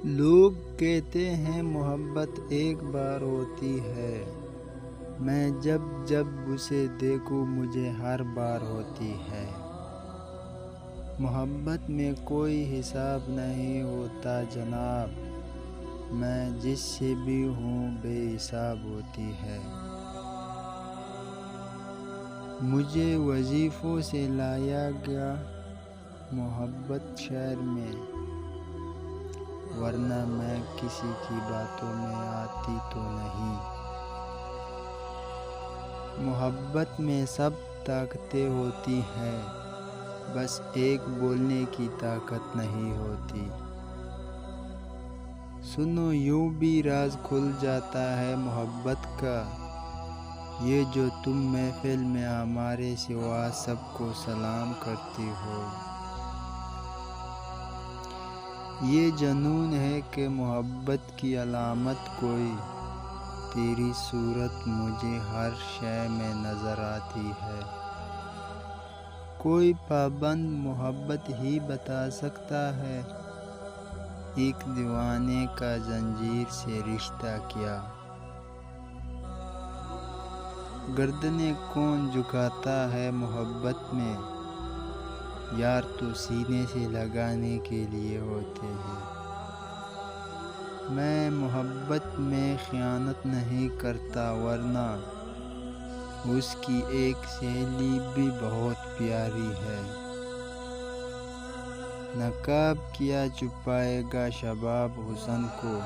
لوگ کہتے ہیں محبت ایک بار ہوتی ہے، میں جب جب اسے دیکھوں مجھے ہر بار ہوتی ہے۔ محبت میں کوئی حساب نہیں ہوتا جناب، میں جس سے بھی ہوں بے حساب ہوتی ہے۔ مجھے وظیفوں سے لایا گیا محبت شہر میں، ورنہ میں کسی کی باتوں میں آتی تو نہیں۔ محبت میں سب طاقتیں ہوتی ہیں، بس ایک بولنے کی طاقت نہیں ہوتی۔ سنو یوں بھی راز کھل جاتا ہے محبت کا، یہ جو تم محفل میں ہمارے سوا سب کو سلام کرتی ہو۔ یہ جنون ہے کہ محبت کی علامت کوئی، تیری صورت مجھے ہر شے میں نظر آتی ہے۔ کوئی پابند محبت ہی بتا سکتا ہے، ایک دیوانے کا زنجیر سے رشتہ کیا۔ گردنیں کون جھکاتا ہے محبت میں، یار تو سینے سے لگانے کے لیے ہوتے ہیں۔ میں محبت میں خیانت نہیں کرتا، ورنہ اس کی ایک سہیلی بھی بہت پیاری ہے۔ نقاب کیا چھپائے گا شباب حسن کو،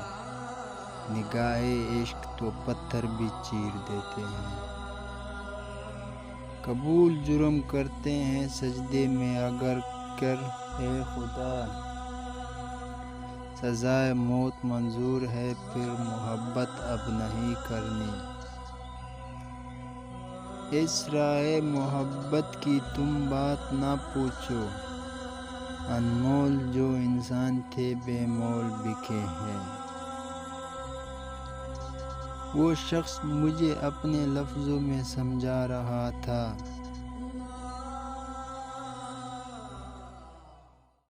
نگاہ عشق تو پتھر بھی چیر دیتے ہیں۔ قبول جرم کرتے ہیں سجدے میں اگر کر اے خدا، سزائے موت منظور ہے پھر محبت اب نہیں کرنی۔ اس راہ محبت کی تم بات نہ پوچھو، انمول جو انسان تھے بے مول بکے ہیں۔ وہ شخص مجھے اپنے لفظوں میں سمجھا رہا تھا،